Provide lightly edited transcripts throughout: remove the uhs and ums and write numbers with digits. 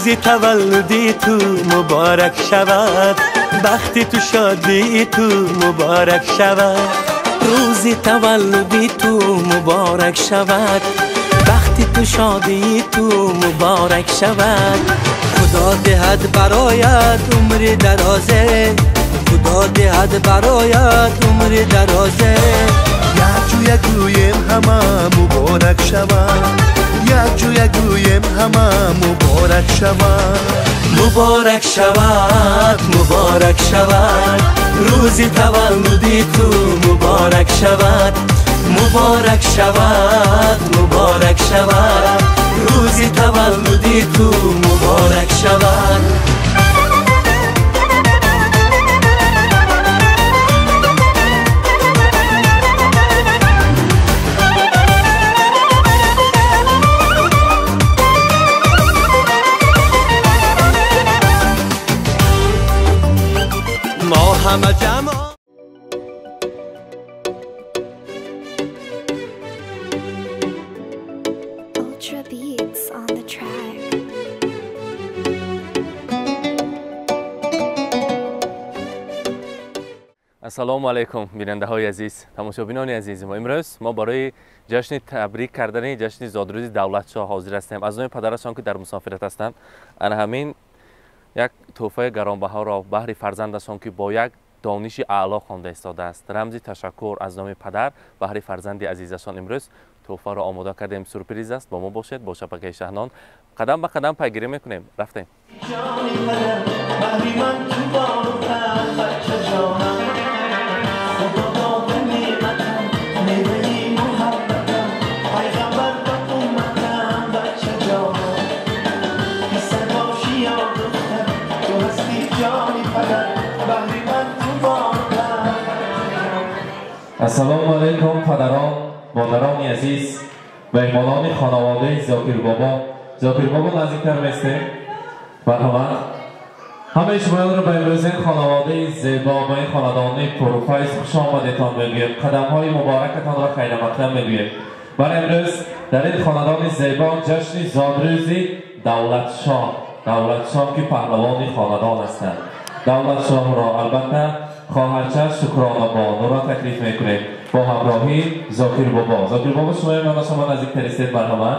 روزی تولدی تو مبارک شود، بختی تو شادی تو مبارک شود. روزی تولدی تو مبارک شود، بختی تو شادی تو مبارک شود. خدا دهد برایت عمر درازه، خدا دهد برایت عمر درازه. یک گویم همه مبارک شود، یک گویم همه مبارک شود. مبارک شود، مبارک شود، روزی تولدی تو مبارک شود. مبارک شود، مبارک شود، روزی تولدی تو مبارک شود. ما همه جمع Ultra beats on the track. السلام علیکم بیننده های عزیز، تماشابینان عزیز ما. امروز ما برای جشن تبریک کردن جشن زادروزی دولت شاه حاضر هستیم. از نام پدرشان که در مسافرت هستند، انا همین یک تحفه گرانبها را بهر فرزندشان که با یک دانش اعلی خوانده ایستاده است، رمزی تشکر از نام پدر بهر فرزند عزیزشان امروز تحفه را آماده کردیم. سورپرایز است، با ما باشید. با شبکه شهنان قدم به قدم پیگیری میکنیم. رفتیم. السلام علیکم پدران، مادران عزیز، مهمانان خانواده زاکر بابا. زاکر بابا نزدیکتر میستیم. مرحبا. همه شما را به امروز این خانواده زیبا و این خاندان پروفایز خوش آمدیتان میگویم. قدم های مبارکتان را خیلی مقدم میگویم. من امروز در این خاندان زیبا جشن زادروزی دولت شاه که پهلوان خاندان هستند، دولت شاه را البته خواهرچه شکرانه با نورا تکلیف میکنیم با همراهی زاکر بابا. زاکر بابا شما نزدیکتر استید. مرحبا.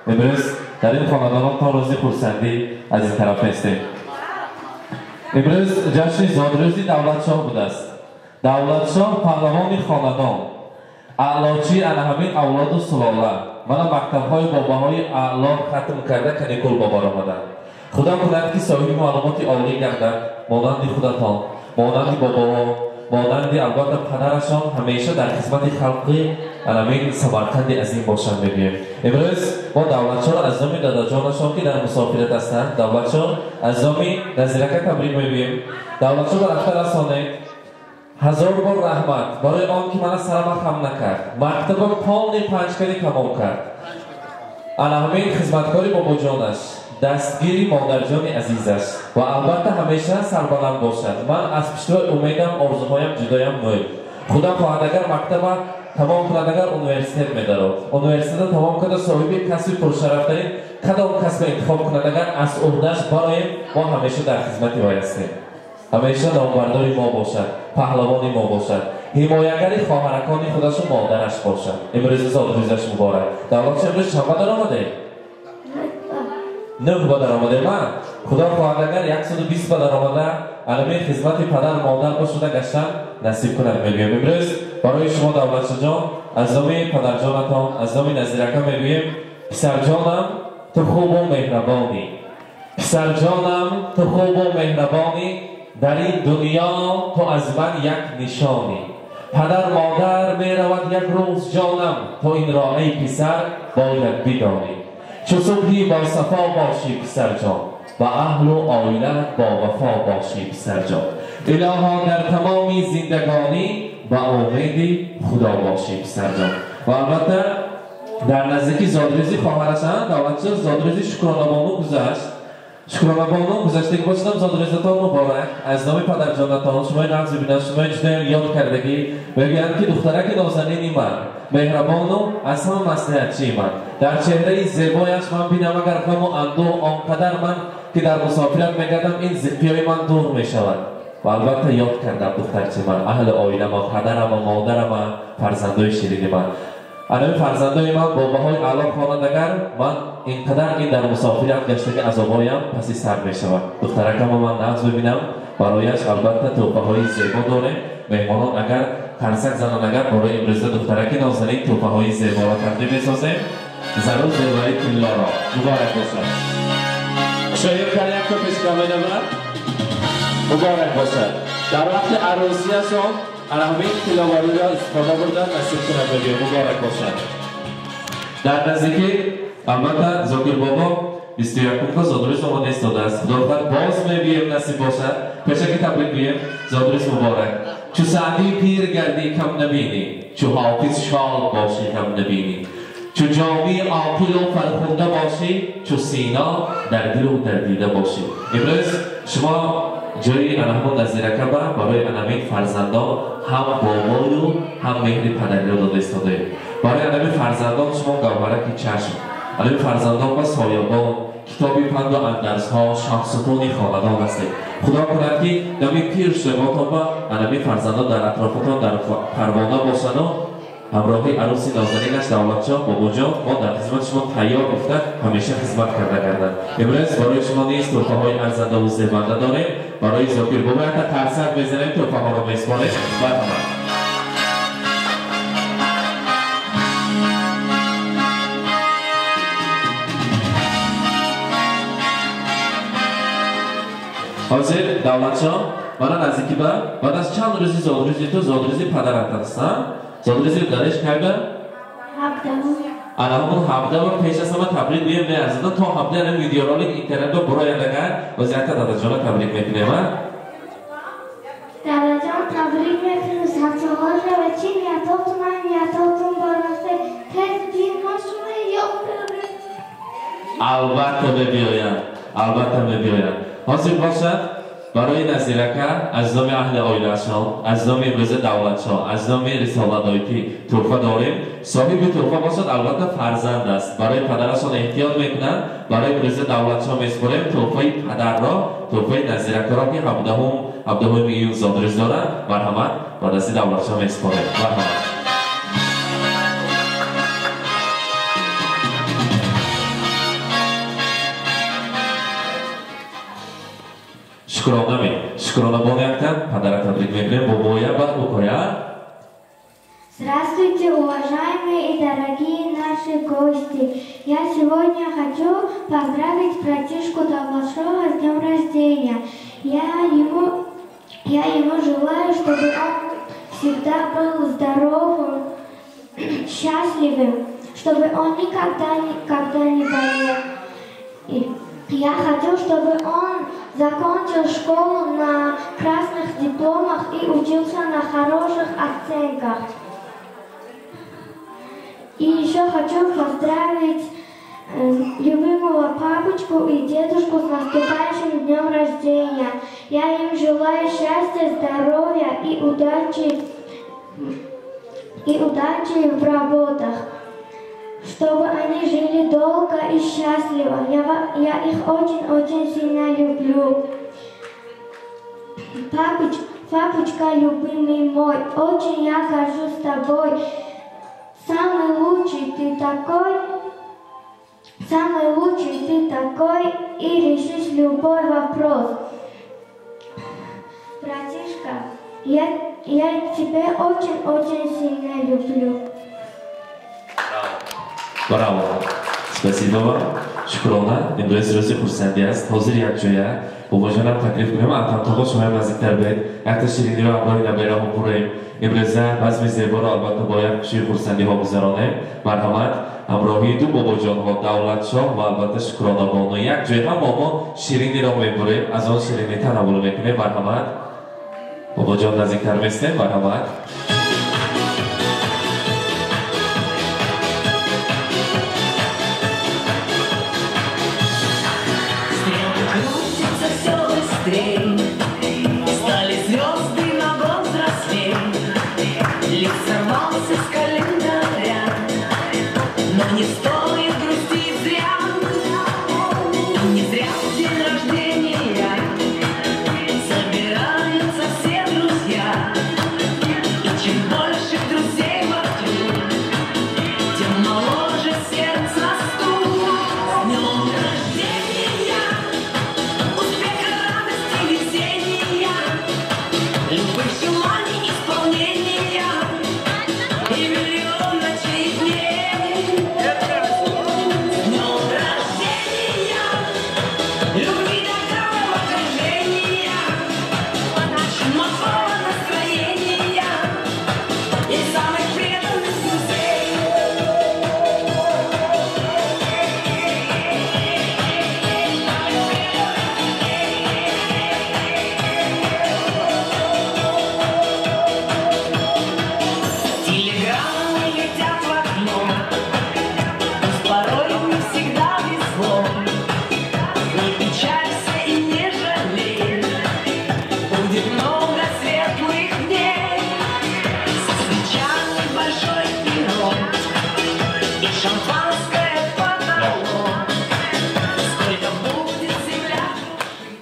امروز در این خاندان تا روزی خورسندی از این طرف هستیم. امروز جشن زادروزی دولت شاه بوده است. دولت شاه پهلوان خاندان، اعلاچی انا همین اولاد و سلاله. من مکتب های باباهای اعلا ختم کرده کنیکول بابا را آمدن. خدا کند که صاحب معلومات عالی گردد، مانند خودتان، مانند بابا، مانند البته پدرشان همیشه در خدمت خلقی علمین سمرقند عظیم باشند میگویم. امروز ما دولت شاه از نام دادا جانشان که در مسافرت هستند، دولت شاه از نام نظیرک تبریک میگویم. دولت شاه به رفتن رسانید. هزار بار رحمت برای آن که من سرم خم نکرد، مکتب پان پنجکری تمام کرد. علمین خدمتکاری بابا جانش، دستگیری مادرجان عزیزش و البته همیشه سربلند باشد. من از پشتوی امیدم، آرزوهایم جدایم میل. خدا خواهد اگر مکتب تمام کند، اگر انیورسیته میدارد، انیورسیته تمام کند، صاحب کسب پرشرفترین کدام کسب انتخاب کند، اگر از عهده‌اش برایم ما همیشه در خدمت او هستیم. همیشه نامبرداری ما باشد، پهلوانی ما باشد، حمایتگری خواهرکان خودش و مادرش باشد. امروز زادروزیش مبارک. دولت شاه امروز چند بدر آمده؟ 9 بدر آمده. من خدا خواهد اگر 120 بدر آمده علمی خدمت پدر مادر باشده گشتن نصیب کنند میگویم. امروز برای شما دولت شاه جان از نام پدر جانتان، از نام نظیرکم میگویم پسر جانم تو خوب و مهربانی، پسر جانم تو خوب و مهربانی، در این دنیا تو از من یک نشانی. پدر مادر می رود یک روز جانم، تو این را ای پسر باید بدانی. چو صبحی با صفا باشی پسر جان، و اهل و عائلت با وفا باشی پسر جان. الها در تمامی زندگانی و امید خدا باشی پسر جان. و البته در نزدیکی زادروزی خواهرشان دولت شاه زادروزی شکرانه بانو گذشت. شکرانه بانو گذشته که باشدم زادروزتان مبارک. از نام پدر جانتان شما نقض بینم، شما جده یاد کردگی بگویم که دخترک نازنینی من، مهربان و از همه مصلحتچی من، در چهره زیبایش من بینم اگر غم و اندوه آنقدر من که در مسافرت میگردم این زقیای من دور میشود و البته یاد کردم دخترچه من اهل عائله ما پدرم و مادرم فرزندای شیرین من انمی فرزندای من باباهای اعلی خوانندگر من اینقدر این در مسافرت گشته که عذابهایم پسی سر میشود دخترکم من نغز ببینم برایش البته توفه های زیبا داره مهمانان اگر ترسک زنان اگر برای امروزه دخترک نازنین توفه های زیبا را تقدیم می‌سازیم ضرور زیبایی طلا را مبارک باشد شاید کار یک کپش کامل مبارک باشد در وقت عروسیشان همین طلاواری را استفاده بردن نصیب کنند بگیر مبارک باشد در نزدیکی البته زاکر بابا 21 زادروز آماده ایستاده است خدا بخواهد باز میبینیم نصیب باشد پیش که تبریک بگیم زادروز مبارک چو سعدی پیر گردی کم نبینی چو حافظ شال باشی کم نبینی چو جامی عاقل و فرخنده باشی چو سینا در دل و در دیده باشی امروز شما جای انهمون نزدیرکه برای انهمین فرزندان هم بابای و هم مهر پدری را داده ایستاده برای انهمین فرزندان شما گوهرک چشم انهمین فرزندان و سایبان کتابی پند و اندرس ها شخصتونی خاندان هستید خدا کند که نمی پیر شباتان و انهمین فرزندان در اطرافتان در پروانه باشند و همراهی عروسی نازنینش دولتشاه بابا جان ما در خدمت شما تیار گفتن همیشه خدمت کرده گردن امروز برای شما نیست توفه های ارزنده و زیبنده داریم برای زاکر بابا حتی ترسک بزنیم توفه ها را میسپاریم برمانم حاضر دولتشاه من نزدیکی بعد از چند روزی زادروزی تو زادروزی پدرت هستم زادروزی رو درش کرده؟ همون هفته و پیش از همه تبریک بیم نیارزدن تا هفته این ویدیورالی اینترنت رو برای لگر وزیعت دادا جان تبریک میکنه من دادا جان تبریک میکنه سبزه ها رو چین یادتون من یادتون براسته تست دین هاشونه یاد ببینم البته ببینم حاضر باشد برای نزدیرکه از نام اهل عائله‌شان از نام امروز دولتشاه از نام رسالت‌آیتی تحفه داریم صاحب تحفه باشد البته فرزند است برای پدرشان احتیاط میکنند برای امروز دولتشاه میسپاریم تحفه پدر را تحفه نزدیرکه را که 17 میلیون زادروز دارد مرحمت با دست دولتشاه میسپاریم مرحمت Шкурона Бонякта, подарок прикрепим, Бобоя, Бакукоя. Здравствуйте, уважаемые и дорогие наши гости! Я сегодня хочу поздравить братишку Давлашова с днем рождения. Я ему желаю, чтобы он всегда был здоровым, счастливым, чтобы он никогда не болел. Я хочу, чтобы он закончил школу на красных дипломах и учился на хороших оценках. И еще хочу поздравить любимого папочку и дедушку с наступающим днем рождения. Я им желаю счастья, здоровья и удачи в работах. Чтобы они жили долго и счастливо. Я их очень-очень сильно люблю. Папочка, любимый мой, очень я горжусь тобой. Самый лучший ты такой, и решишь любой вопрос. Братишка, я тебя очень-очень сильно люблю. Bravo. Спасибо вам. Шукрона. Имрӯз рӯзи хурсандӣ аст. Ҳозир як ҷоя бобоҷонам таклиф кунем. Атамтоғо шумоям наздиктар биёед. Якта шириниро ҳамроҳи набераҳо пурем. Имрӯза базми зеборо албатта бо як хушии хурсандиҳо гузаронем. Марҳамат. ҳамроҳии ду бобоҷонҳо Давлатшоҳ ва албатта Шукрона боно. Як ҷоя ҳам мо шириниро мебурем. Аз он ширини танаввул мекунем. Марҳамат. Бобоҷон наздиктар местем. Марҳамат. Стали звезды, но год взрослей. Лист сорвался с календаря, но не стоит грустить зря. И не зря день рождения.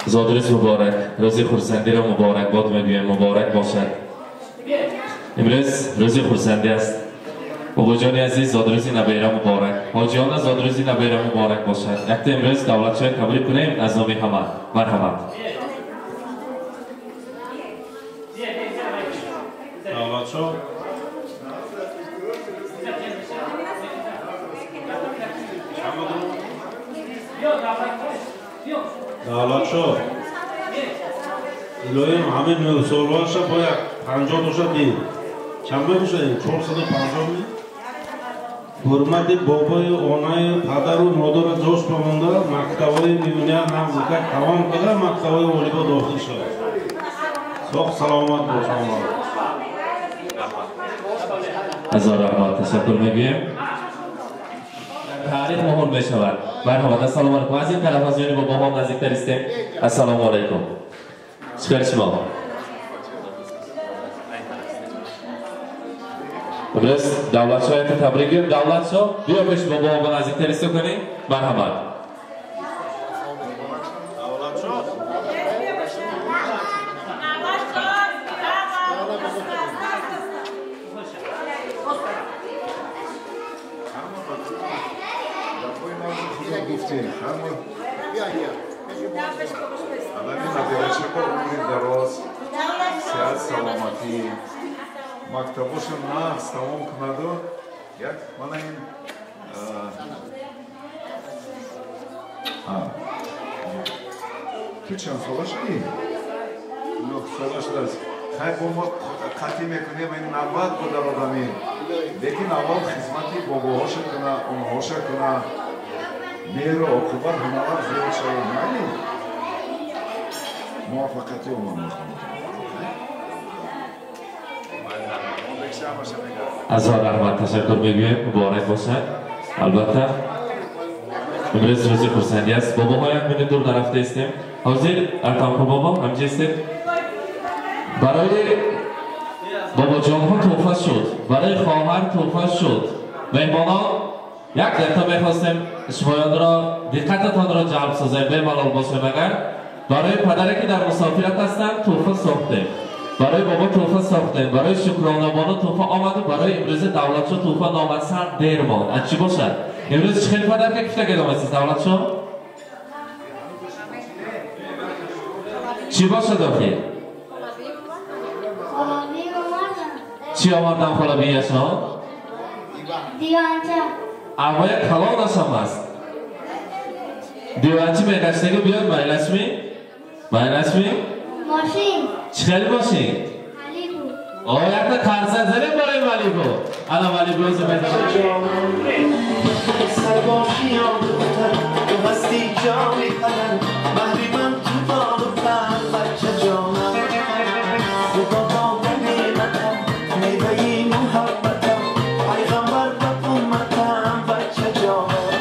زادروز مبارک، روز خورسندی را مبارک باد میگویم، مبارک باشد. امروز روز خورسندی است. بابا جان عزیز زادروز نبیره مبارک. حاجیان زادروز نبیره مبارک باشد. وقتی امروز دولتشاه تبریک کنیم از نام همه. مرحمت. دولتشاه دولتشاه ایلویم همه نو سالوارش باید 50 دوشت دید چند میشه این 450 می حرمت بابای آنای پدر و مادر جوش بمانده مکتبای میونیان هم زکر تمام کده مکتبای والیبا داخل شد ساخت سلامت باشم هزار رحمت تشکر میگویم. تاریخ مهر می شود. مرحبا السلام علیکم. از این طرف از یعنی با هم نزدیکتر هستیم. السلام علیکم. چیکار شما؟ امروز دولتشاه تبریک گویم. دولتشاه بیا پیش با هم نزدیکتر است کنی. مرحبا. مکتبوشم نقص تمام کنده یک من این تو چند سالش کی؟ 9 سالش دست خیلی با ما قطعی میکنیم این 90 بوده آدمی لیکن اول خدمتی باباهاش کنه اونهاش کنه میر و عاقبت هنر زیاد شده نمی موافقتی اومد میخوام هزار رحمت تشکر میگویم. مبارک باشد. البته امروز روز خورسندی است. بابا ها یک منت دور نرفته استیم. حاضر ارتام بابا همچه استیم. برای بابا جان ها توفه شد. برای خواهر توفه شد. مهمانان یک دقیقه میخواستیم شمایان را دقتتان را جلب سازیم بملال باشیم. اگر برای پدری که در مسافرت هستند توفه ساختیم. برای بابا توفه ساختیم. برای شکرانه‌بانا توفه آمد و برای امروز دولتشاه توفه نامد سر دیر ماند. از چی باشد؟ امروز چه خیلی پدر که کفته گدام هستید دولتشاه؟ چی باشد آخیر؟ چی آمردم خالا بیشان؟ دیوانچه اما یک کلانش هم هست. دیوانچه میگشتگی بیاد مایلشمی؟ مایلشمی؟ ماشین چی خیلی ماشین؟ مالیبو آه یک تا کرزن زنیم برای مالیبو. الان مالیبو روزو بزنیم. سرباشی آن دختر تو هستی جانی قدر مهری من تو بالفتر بچه جانم خدا داده نعمتم میوهی محبتم پیغمبر به امتم بچه جانم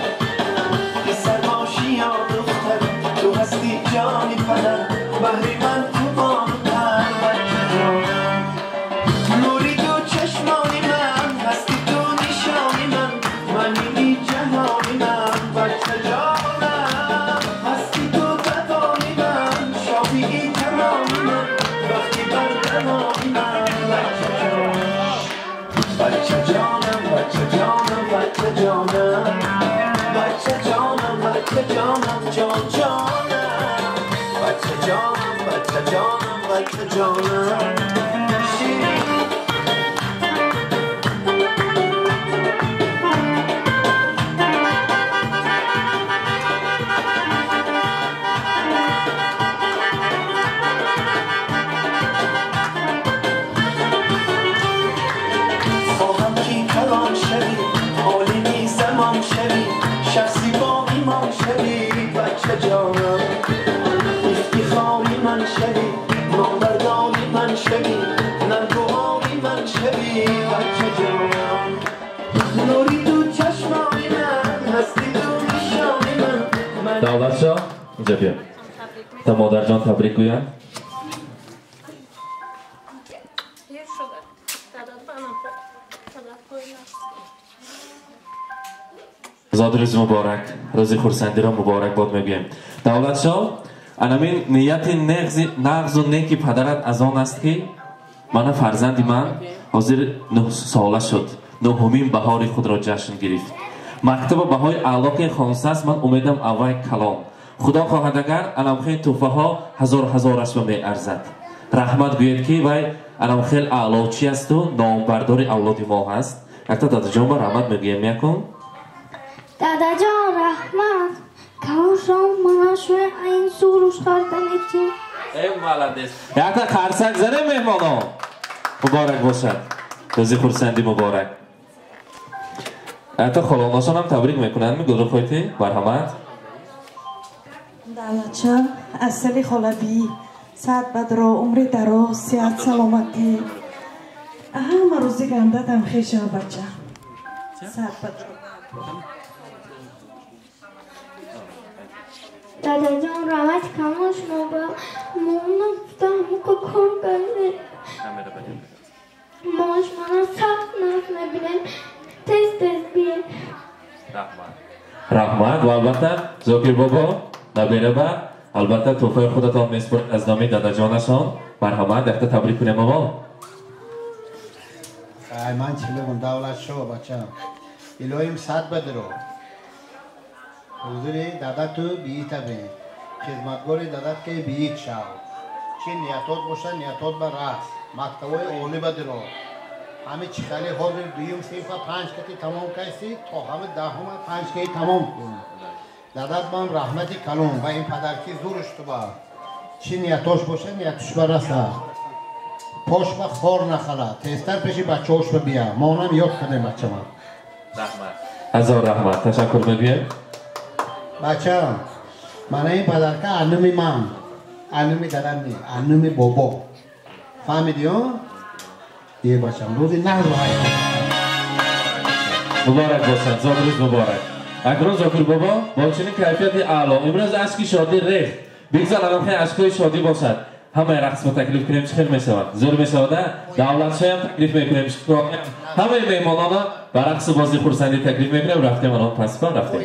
سرباشی آن دختر تو هستی جانی قدر مهری من تو بالفتر بچه جانم نوری تو چشمانی من هستی تو نشانی من منی جهانی من بچه جانم هستی تو بدانی من شادی تمامی من وقتی بردمانی من بچه جانم بچه جانم بچه جانم بچه جانم بچه جانم جان جانم بچه جانم بچه جانم بچه جانم خواهم کی کلام شوی عالمی زمان شوی شخصی با ایمان شوی بچه جانم افتخاری من شوی نامبرداری من شوی ننگوهاری من شوی بچه جانم نوری تو چشمانی من هستی تو نشانی من دولتشاه اینجا بیا. تا مادر جان تبریک گویم. زاد روز مبارک. روز خورسندی را مبارک باد میگویم. دولتشاه анамин нияти нағзу неки падарат аз он аст ки мана фарзанди ман ҳозир 9 сола шуд, 9-умин баҳори худро ҷашн гирифт. мактаба баҳои аъло ки хонсааст, ман умедам аввай калом. худо хоҳад агар анамхел тӯҳфаҳо ҳазораш ба меарзад. раҳмат гӯед ки вай анамхел аълочи асту номбардори авлоди мо ҳаст. якта дадаҷон ба раҳмат мегӯем якун. Dadajon rahmat. Kavshon mana shu ayin surush qartanibdi. Ey молодец. Yakta qarsak zane mehmonon. Muborak bo'lsin. O'zi xursandi muborak. Yakta xolondoshon ham tabrik mekunadmi Gulruxoyti? Marhamat. Davlatjon, asali xolabi, saat badro, umri daroz, sihat salomati. Hamma ro'ziga hamdam xesha bacha. Saat badro. Dadajon rahmat kamosh mona muka kor qildi. Mosh mana saxt bilan tez ber. Rahmat va albatta Zokir bobo nabiraba albatta tuhfai xudoton mesbur az nomi dadajonashon. Marhamat, yakta tabrik kunam avval. Man chilum davlat sho bacha. Ilohim saat badro. Huzuri dada tu biitabe. Xizmatgori dadat ke biit shav. Chi niyatot bosha niyatot ba ras. Maktavoy oli badro. Hame chikhali hozir duyum sinfa 5 kati tamom kaysi to hame dahuma 5 kati tamom kun. Dadat ban rahmati kalon va in padar ki zurushtu ba. Chi niyatosh bosha niyatosh ba rasa. Posh ba khor nakhala. Testar peshi bachosh ba biya. Monam yod kade bachama. Rahmat. Hazor rahmat. Tashakkur megӯем. Bacha, mana این پدرکه انومی من، انومی دادم نی، انومی بابا. فهمیدی ها؟ یه باشم روزی نه روحایی. مبارک باشد، زادروز مبارک. اکنون زاکر بابا با چنین کیفیتی اعلی امروز اشکی شادی ریخت. بگذار الان خیلی اشکای شادی باشد. همه رقص ما تکلیف کنیم چخیل میشود. زور میشود. دولت شایم تکلیف میکنیم. همه میهمانان با رقص بازی خورسندی تکلیف میکنیم. رفتیم الان پس کار رفتیم.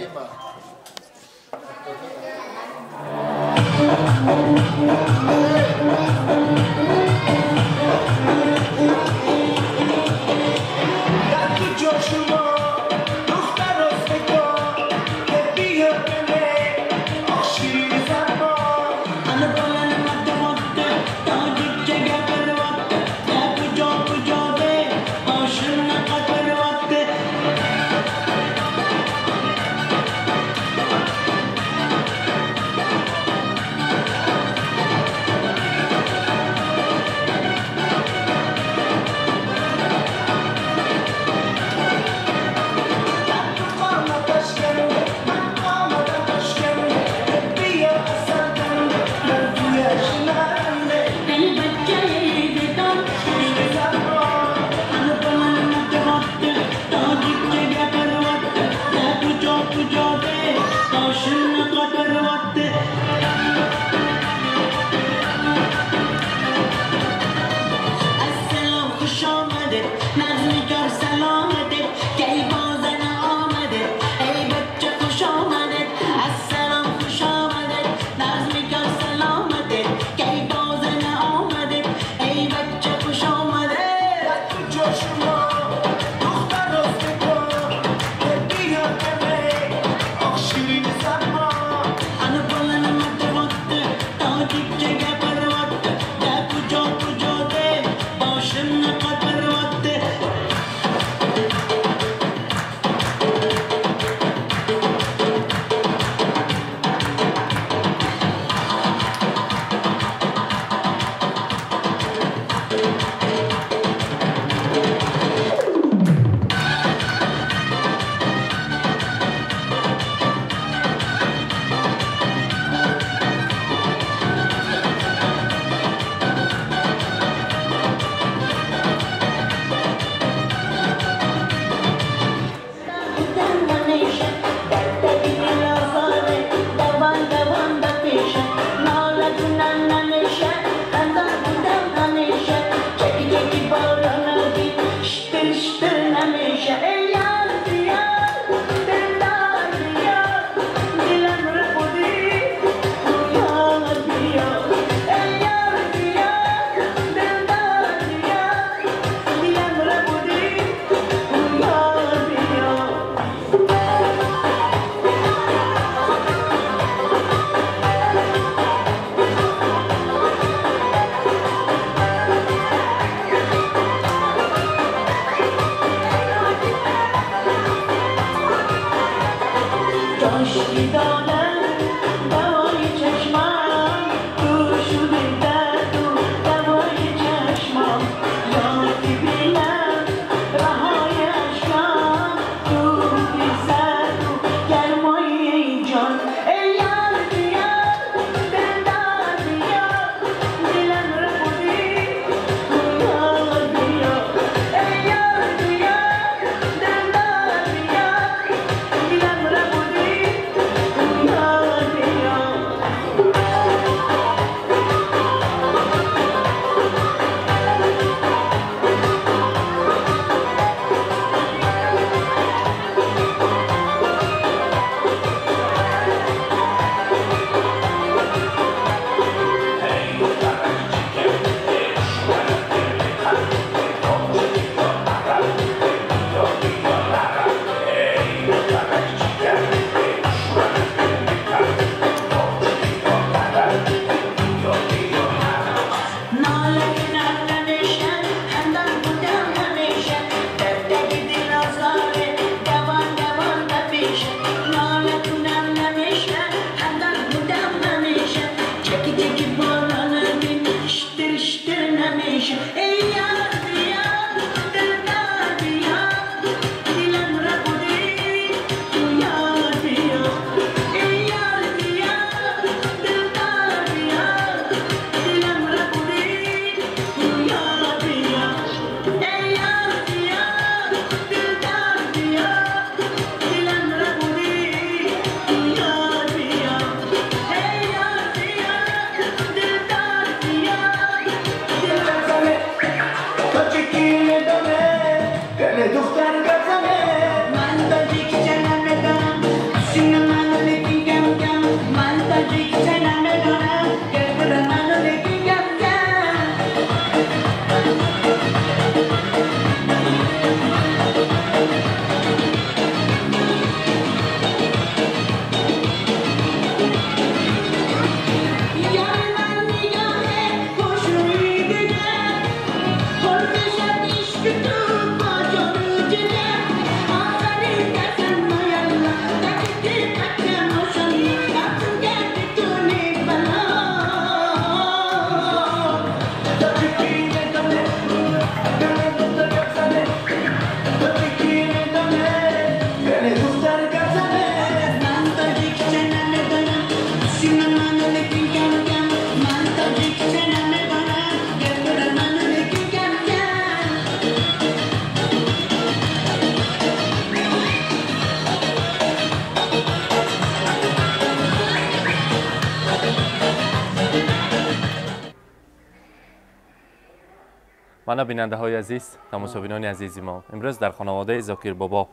من بیننده های عزیز، تماشاچیان عزیز ما، امروز در خانواده زاکر بابا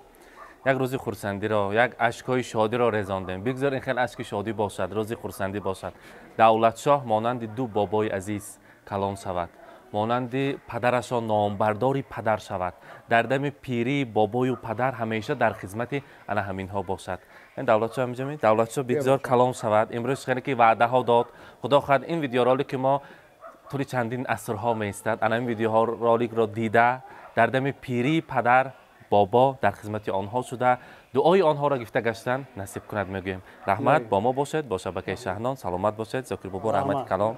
یک روز خورسندی را، یک اشکای شادی را رزاندیم. بگذارین خیلی اشک شادی باشد، روز خورسندی باشد. دولت شاه مانند دو بابای عزیز کلان شود، مانند پدرشان نامبرداری پدر شود. در دم پیری بابای و پدر همیشه در خدمت انا همین ها باشد. این دولت شاه میگم، دولت شاه بگذار کلان شود. امروز خیلی که وعده ها داد. خدا خواهد این ویدیو رالیک که ما طوری چندین عصرها میستد، انا این ویدیو ها رالیک را دیده در دم پیری پدر بابا در خدمت آنها شده، دعای آنها را گفته گشتن نصیب کند. میگویم رحمت با ما باشد، با شبکه شهنان سلامت باشد. زاکر بابا رحمت کلام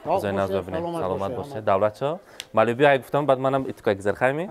روزای ناز ببینید، سلامت باشد. دولت شاه مالی بیا گفتم بعد منم اتکا گذر خیمی